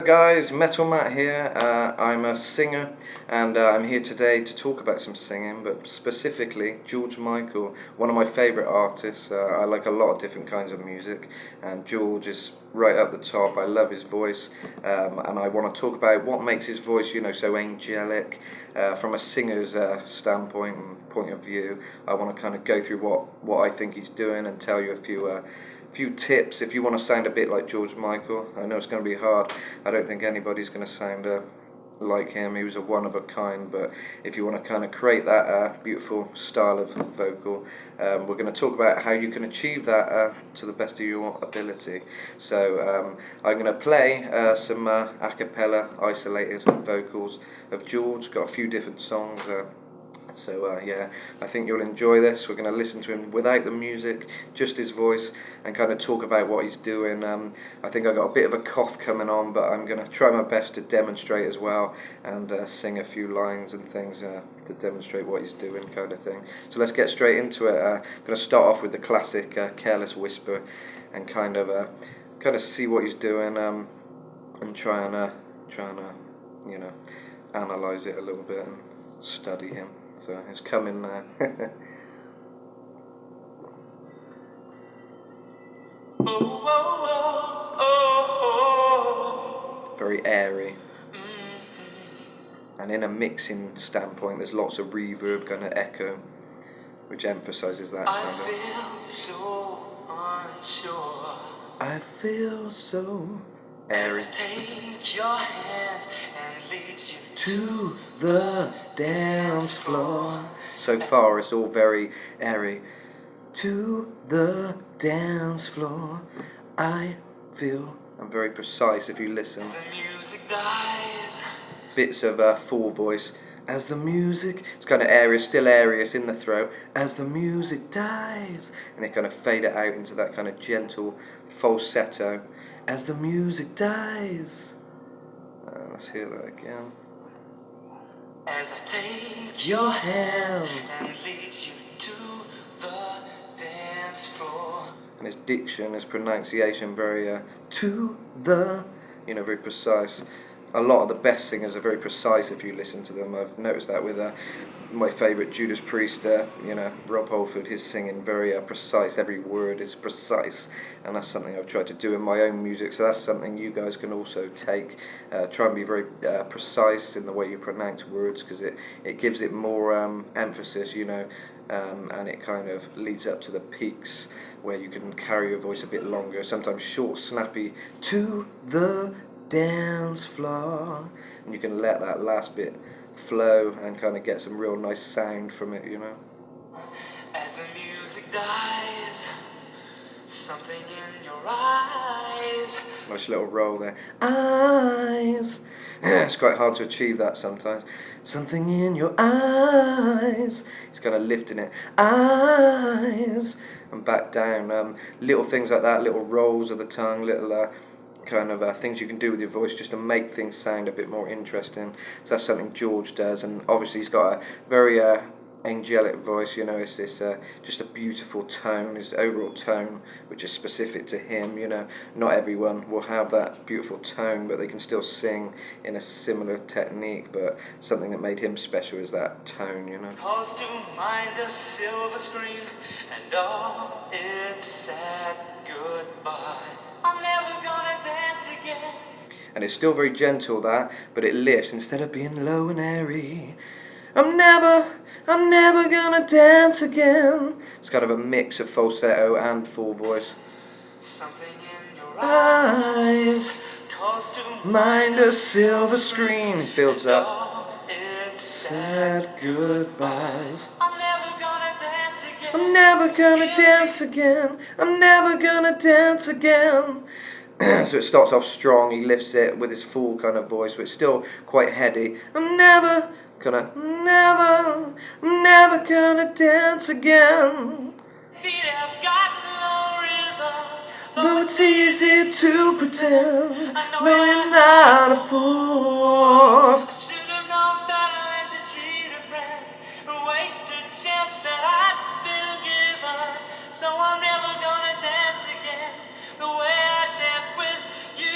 Guys, Metal Matt here. I'm a singer and I'm here today to talk about some singing, but specifically George Michael, one of my favourite artists. I like a lot of different kinds of music, and George is right up the top. I love his voice, and I want to talk about what makes his voice, so angelic. From a singer's standpoint and point of view, I want to kind of go through what I think he's doing and tell you a few tips if you want to sound a bit like George Michael. I know it's going to be hard. I don't think anybody's going to sound like him. He was a one of a kind, but if you want to kind of create that beautiful style of vocal, we're going to talk about how you can achieve that to the best of your ability. So I'm going to play some a cappella isolated vocals of George. Got a few different songs. So yeah, I think you'll enjoy this. We're going to listen to him without the music, just his voice, and kind of talk about what he's doing. I think I got a bit of a cough coming on, but I'm going to try my best to demonstrate as well, and sing a few lines and things to demonstrate what he's doing, kind of thing. So let's get straight into it. I'm going to start off with the classic Careless Whisper, and kind of see what he's doing, and try and analyze it a little bit and study him. So it's coming now. Very airy. And in a mixing standpoint, there's lots of reverb, kind of echo, which emphasizes that kind of. I feel so unsure. I feel so airy. As I take your hand and lead you to the dance floor. So far it's all very airy. To the dance floor. I feel, I'm very precise if you listen. as the music dies. Bits of full voice. As the music, it's kind of airy, still airy, it's in the throat. As the music dies, and it kind of fade it out into that kind of gentle falsetto. As the music dies. Let's hear that again. As I take Your hand and lead you to the dance floor. And his diction, his pronunciation, very to the, very precise. A lot of the best singers are very precise if you listen to them. I've noticed that with my favourite Judas Priest, Rob Halford. His singing very precise. Every word is precise, and that's something I've tried to do in my own music. So that's something you guys can also take. Try and be very precise in the way you pronounce words, because it gives it more emphasis, and it kind of leads up to the peaks where you can carry your voice a bit longer. Sometimes short, snappy, to the dance floor, and you can let that last bit flow and kind of get some real nice sound from it, As the music dies, something in your eyes. Nice little roll there. Eyes. It's quite hard to achieve that sometimes. Something in your eyes. It's kind of lifting it. Eyes. And back down. Little things like that, little rolls of the tongue, little kind of things you can do with your voice just to make things sound a bit more interesting. So that's something George does, and obviously he's got a very angelic voice. It's this just a beautiful tone, his overall tone, which is specific to him. Not everyone will have that beautiful tone, but they can still sing in a similar technique. But something that made him special is that tone. Calls to mind a silver screen and all its sad goodbye. I'm never gonna dance again. And it's still very gentle, that, but it lifts instead of being low and airy. I'm never gonna dance again. It's kind of a mix of falsetto and full voice. Something in your Eyes, calls to mind a silver screen. Builds up. all its Sad goodbyes. I'm never gonna dance again. I'm never gonna dance again. I'm never gonna dance again. So it starts off strong, he lifts it with his full kind of voice, but it's still quite heady. I'm never gonna dance again. Feet have got no rhythm. Though it's easy to pretend, no, you're not a fool. I should have known better than to cheat a friend, waste a chance that I'd been given. So I'm never gonna dance again the way I danced with you.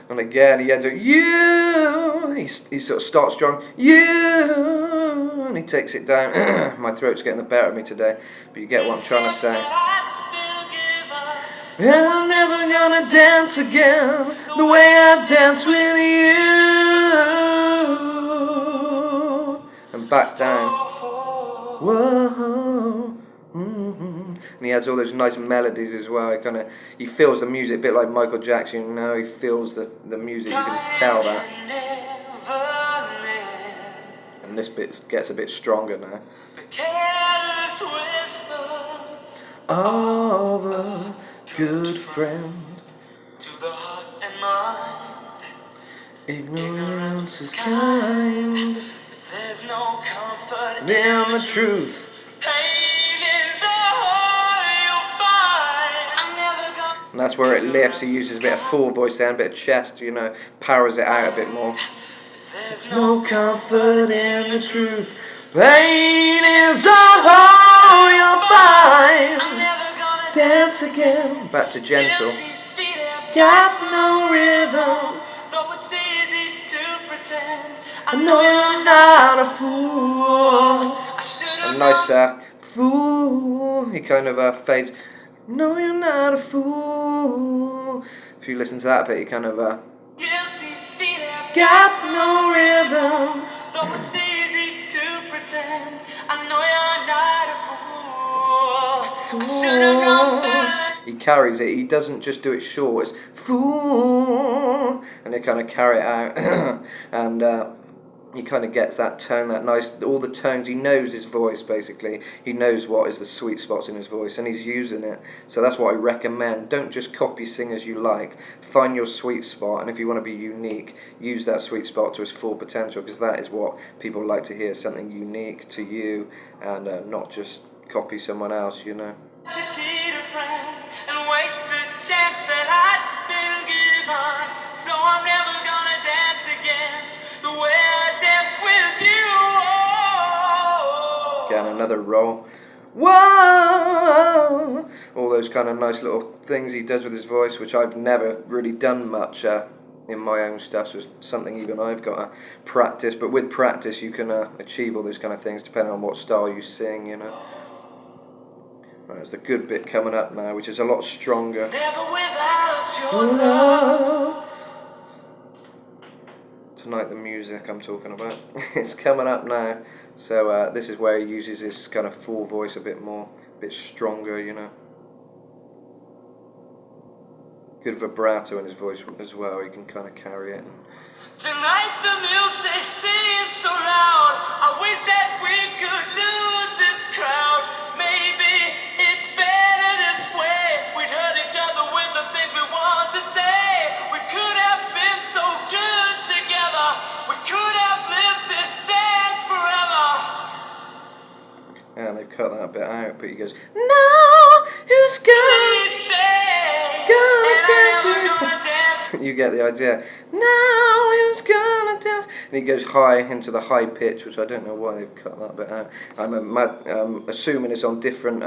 And again, he ends up, you. He sort of starts strong, you. And he takes it down. My throat's getting the better of me today, but you get what I'm trying to say. I'm never gonna dance again the way I dance with you. And back down. Whoa. And he adds all those nice melodies as well. He feels the music a bit like Michael Jackson. You know, he feels the music. You can tell that. And this bit gets a bit stronger now. The careless whispers of a good friend. to the heart and mind. Ignorance is kind. There's no comfort In the truth. Pain is the whole you'll find. I'm never gonna. And that's where it lifts. He uses a bit of full voice there, a bit of chest, you know, powers it out a bit more. There's No comfort in the truth. Pain is a hole you'll I'm find. never gonna Dance again. Back to gentle. defeated. Got no rhythm. Though it's easy to pretend. I know you're not a fool. I should A have nice fool. He kind of fades. No, you're not a fool. If you listen to that bit, he kind of guilty feet have got no rhythm. though it's easy to pretend. I know you're not a fool. I should have gone better. He carries it. He doesn't just do it short. It's fool, and they kind of carry it out, and he kind of gets that tone, that nice, all the tones. He knows his voice basically. He knows what is the sweet spots in his voice, and he's using it. So that's what I recommend. Don't just copy singers you like. Find your sweet spot, and if you want to be unique, use that sweet spot to its full potential, because that is what people like to hear. Something unique to you, and not just copy someone else. You know. To cheat a friend and waste the chance that I'd been given. So I'm never gonna dance again the way I danced with you. Again, another roll. Whoa! All those kind of nice little things he does with his voice, which I've never really done much in my own stuff. So it's something even I've got to practice. But with practice, you can achieve all those kind of things depending on what style you sing, you know. Right, there's the good bit coming up now, which is a lot stronger. Never without your Love. Tonight, the music I'm talking about. It's coming up now. So this is where he uses his kind of full voice a bit more, a bit stronger, you know. Good vibrato in his voice as well. He can kind of carry it. Tonight the music seems so loud. I wish that we could lose this crowd. Maybe it's better this way. We'd hurt each other with the things we want to say. We could have been so good together. We could have lived this dance forever. Yeah, they've cut that bit out, but he goes, "No, who's Please stay. gonna And dance I'm with never gonna dance. You get the idea. Now who's gonna dance? And he goes high into the high pitch, which I don't know why they've cut that bit out. I'm assuming it's on different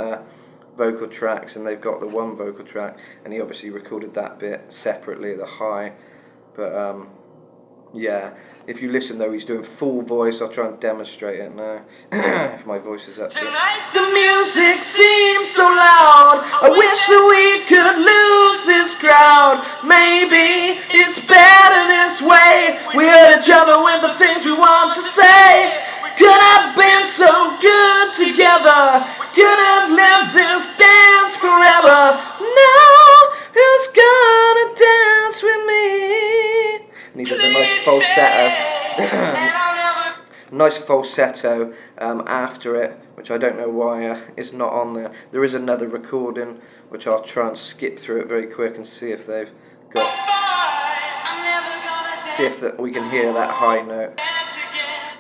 vocal tracks, and they've got the one vocal track, and he obviously recorded that bit separately, the high. But yeah, if you listen though, he's doing full voice. I'll try and demonstrate it now. If my voice is up to it. Tonight The music seems so loud. I wish that we could lose this crowd. Maybe it's better this way. We hurt each other with the things we want to say. Could have been so good together. Could have lived this dance forever. Now, who's gonna dance with me? And he does a nice falsetto. and I'll never Nice falsetto after it, which I don't know why it's not on there. There is another recording, which I'll try and skip through it very quick and see if they've got, I'm never gonna see if that we can hear that high note. dance again.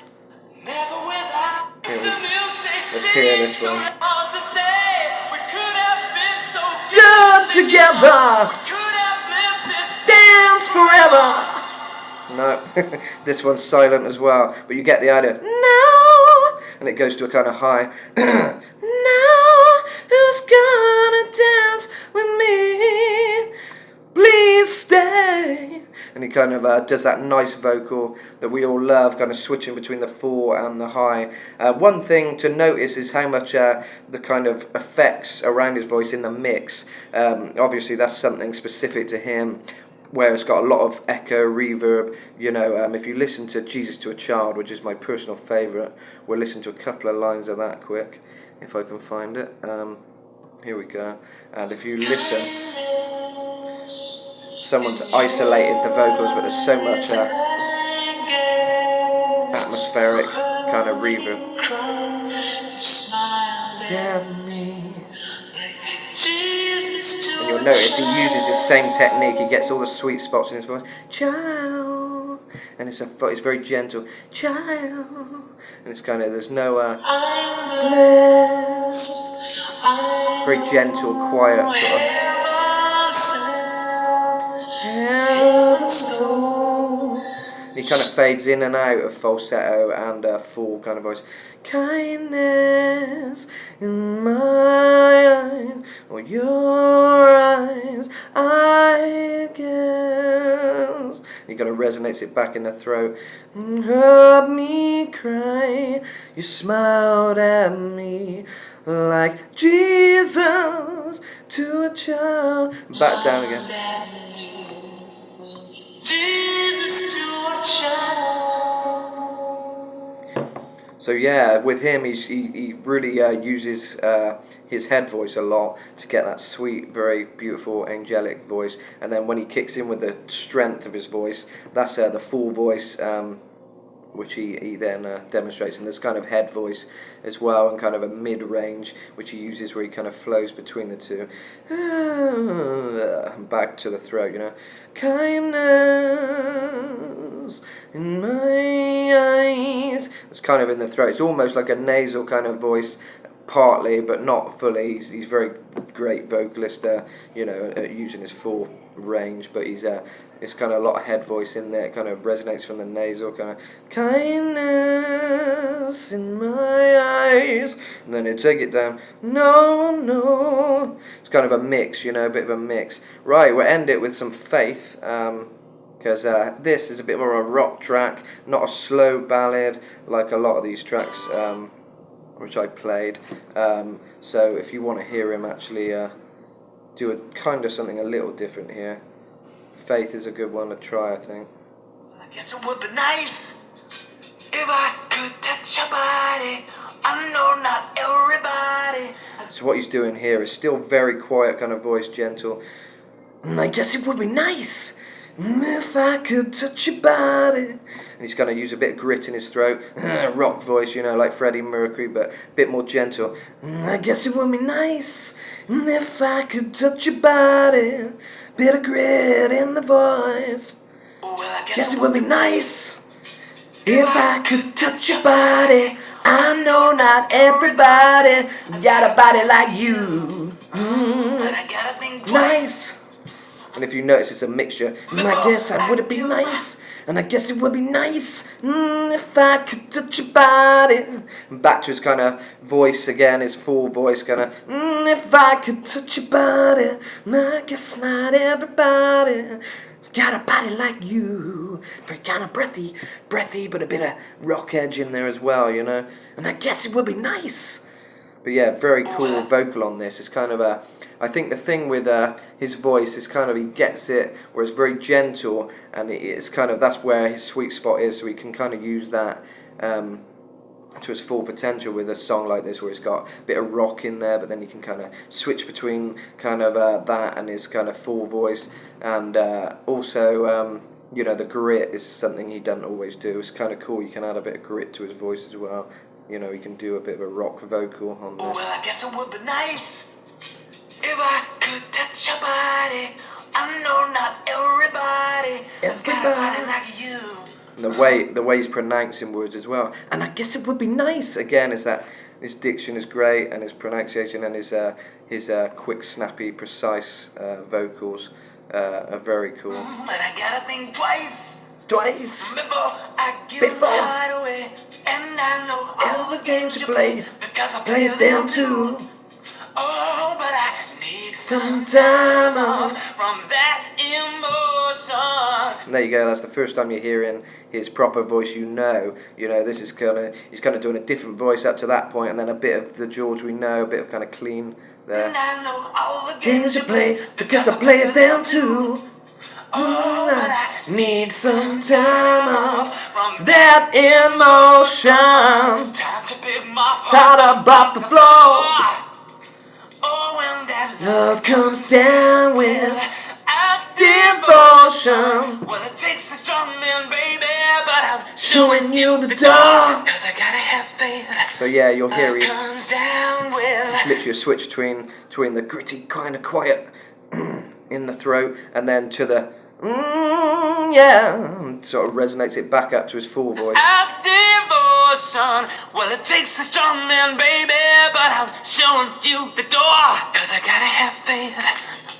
Never without Here we- the music. let's hear this seems so one. hard to say. We could have been so Good together, We could have lived this dance forever. No, this one's silent as well, but you get the idea. No, and it goes to a kind of high. Now, who's gonna dance with me? Please stay, and he kind of does that nice vocal that we all love, kind of switching between the 4 and the high. One thing to notice is how much the kind of effects around his voice in the mix. Obviously that's something specific to him, where it's got a lot of echo, reverb. If you listen to Jesus to a Child, which is my personal favourite, we'll listen to a couple of lines of that quick, if I can find it. Here we go. And if you listen, someone's isolated the vocals, but there's so much atmospheric kind of reverb. And you'll notice he uses the same technique. He gets all the sweet spots in his voice. Child, and it's very gentle. Child, and it's kind of, there's no very gentle, quiet sort of. He kind of fades in and out of falsetto and full kind of voice. Kindness in my eyes, or your eyes, I guess. He kind of resonates it back in the throat. Heard me cry, you smiled at me like Jesus to a child. Back down again. Jesus to a child. So yeah, with him, he really uses his head voice a lot to get that sweet, very beautiful, angelic voice. And then when he kicks in with the strength of his voice, that's the full voice, which he then demonstrates. And there's kind of head voice as well, and kind of a mid-range, which he uses where he kind of flows between the two. And back to the throat, Kindness in my eyes. It's kind of in the throat. It's almost like a nasal kind of voice, partly, but not fully. He's very great vocalist, using his full range, but it's kind of a lot of head voice in there. It kind of resonates from the nasal, kind of kindness in my eyes, and then he'll take it down. No, it's kind of a mix, a bit of a mix. Right, we'll end it with some Faith, because this is a bit more a rock track, not a slow ballad like a lot of these tracks, which I played. So if you want to hear him actually do a kind of something a little different here, Faith is a good one to try, I think. I guess it would be nice if I could touch your body. I know not everybody. So what he's doing here is still very quiet kind of voice, gentle. And I guess it would be nice if I could touch your body. And he's going to use a bit of grit in his throat, rock voice, like Freddie Mercury, but a bit more gentle. I guess it would be nice if I could touch your body. Bit of grit in the voice. Well, I guess it would be nice if I could touch your body. I know not everybody got a body like you. But I gotta think twice. Nice. And if you notice, it's a mixture. I guess I would be nice. And I guess it would be nice if I could touch your body. And back to his kind of voice again, his full voice, kind of, if I could touch your body. I guess not everybody has got a body like you. Very kind of breathy, but a bit of rock edge in there as well, And I guess it would be nice. But yeah, very cool vocal on this. It's kind of I think the thing with his voice is kind of, he gets it where it's very gentle, and it's kind of, that's where his sweet spot is, so he can kind of use that to its full potential with a song like this, where it's got a bit of rock in there, but then he can kind of switch between kind of that and his kind of full voice. And also, the grit is something he doesn't always do. It's kind of cool. You can add a bit of grit to his voice as well. He can do a bit of a rock vocal on this. Well, I guess it would be nice if I could touch your body. I know not everybody has got a body like you. And the way he's pronouncing words as well. And I guess it would be nice. Again, is that his diction is great, and his pronunciation and his quick, snappy, precise vocals are very cool. But I gotta think twice. Before I give my heart away. And I know all the games you play, because I play them too. Oh, but I need some time off from that emotion. And there you go, that's the first time you're hearing his proper voice, this is he's kind of doing a different voice up to that point, and then a bit of the George we know, a bit of kind of clean there. And I know all the games you play because I play them too. Oh, but I Need some time off from that emotion. time to pick my Out about the floor. Oh, when that Love comes down with devotion. devotion. Well, it takes a strong man, baby, but I'm Showing you the door. cause I gotta have faith. So yeah, you'll hear Love he comes down with it's literally a switch between the gritty kind of quiet in the throat and then to the sort of resonates it back up to his full voice. devotion. Well, it takes a strong man, baby, but I'm showing you the door. Cause I gotta have faith.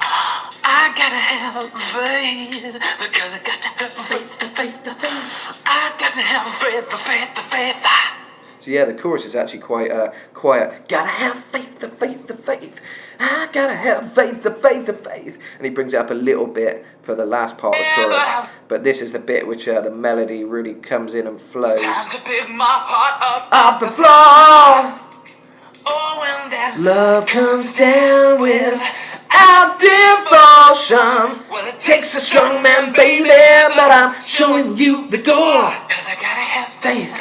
I gotta have faith. Because I got to have faith, the faith, the faith. I got to have faith, the faith, the faith. So yeah, the chorus is actually quite quiet. Gotta have faith, the faith, the faith. I gotta have faith, the faith, the faith. And he brings it up a little bit for the last part of the chorus. But this is the bit which the melody really comes in and flows. Time to pick my heart up Off the floor. Oh, when that Love comes down with our devotion. well, it Takes a strong man, baby, but I'm showing you the door. Cause I gotta have faith.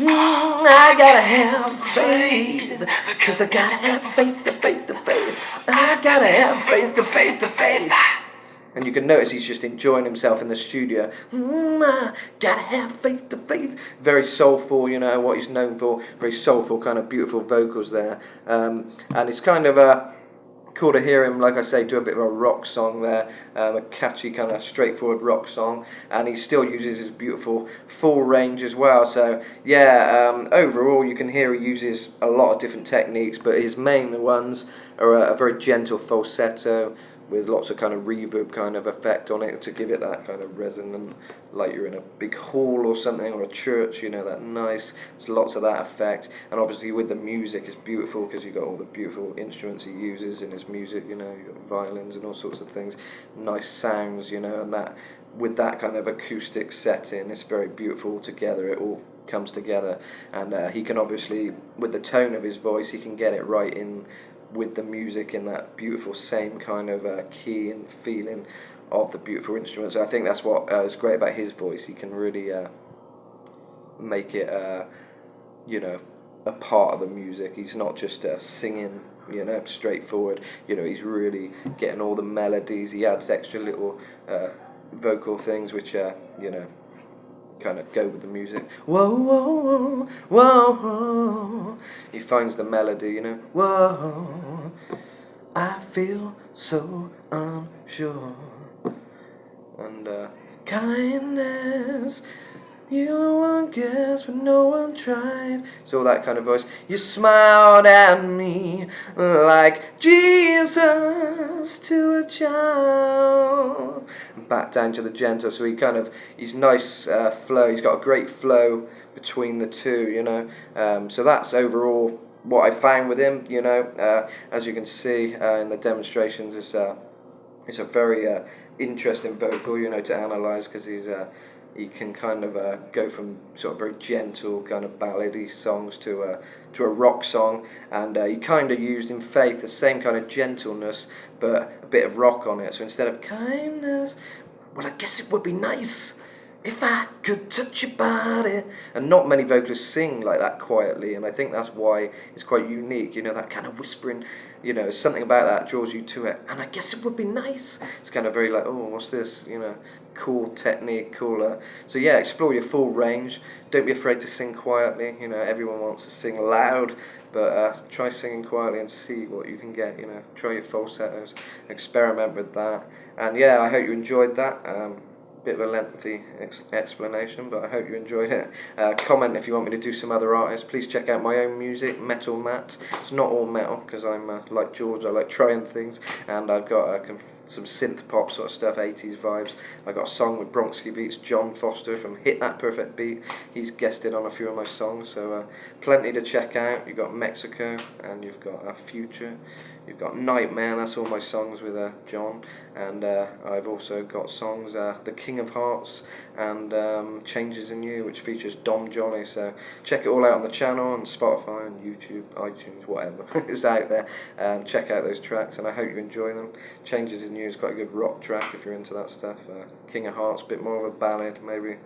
I gotta have faith, because I gotta have faith, the faith, the faith. I gotta have faith, the faith, the faith. And you can notice he's just enjoying himself in the studio. I gotta have faith, the faith. Very soulful, what he's known for. Very soulful, kind of beautiful vocals there. And it's kind of cool to hear him, like I say, do a bit of a rock song there, a catchy kind of straightforward rock song, and he still uses his beautiful full range as well. So yeah, overall you can hear he uses a lot of different techniques, but his main ones are a very gentle falsetto with lots of kind of reverb kind of effect on it to give it that kind of resonant, like you're in a big hall or something, or a church, that nice, there's lots of that effect. And obviously with the music, it's beautiful because you've got all the beautiful instruments he uses in his music, you've got violins and all sorts of things, nice sounds, and that, with that kind of acoustic setting, it's very beautiful together, it all comes together. And he can obviously, with the tone of his voice, he can get it right in with the music in that beautiful same kind of key and feeling of the beautiful instruments. I think that's what is great about his voice. He can really make it, a part of the music. He's not just singing, straightforward. He's really getting all the melodies. He adds extra little vocal things which, kind of go with the music. Whoa, whoa, whoa, whoa. He finds the melody, Whoa, I feel so unsure. And kindness, you won't guess, but no one tried. So all that kind of voice. You smiled at me like Jesus to a child. Back down to the gentle. So he's nice flow. He's got a great flow between the two. So that's overall what I found with him. As you can see in the demonstrations, it's a very interesting vocal. To analyze, because he can kind of go from sort of very gentle kind of ballady songs to a rock song, and he kind of used in Faith the same kind of gentleness but a bit of rock on it. So instead of kindness, well, I guess it would be nice if I could touch your body. And not many vocalists sing like that quietly, and I think that's why it's quite unique, that kind of whispering, something about that draws you to it. And I guess it would be nice. It's kind of very like, oh, what's this, cool technique, cooler. So yeah, explore your full range. Don't be afraid to sing quietly. Everyone wants to sing loud, but try singing quietly and see what you can get. Try your falsettos, experiment with that. And yeah, I hope you enjoyed that. Bit of a lengthy explanation, but I hope you enjoyed it. Comment if you want me to do some other artists. Please check out my own music, Metal Matt. It's not all metal, because I'm like George, I like trying things, and I've got some synth pop sort of stuff, 80s vibes. I got a song with Bronxy Beats, John Foster from Hit That Perfect Beat. He's guested on a few of my songs, so plenty to check out. You've got Mexico, and you've got Future. You've got Nightmare, that's all my songs with John. And I've also got songs, The King of Hearts and Changes in You, which features Dom Jolly. So check it all out on the channel, on Spotify, and YouTube, iTunes, whatever is out there. Check out those tracks, and I hope you enjoy them. Changes in You is quite a good rock track if you're into that stuff. King of Hearts, a bit more of a ballad, maybe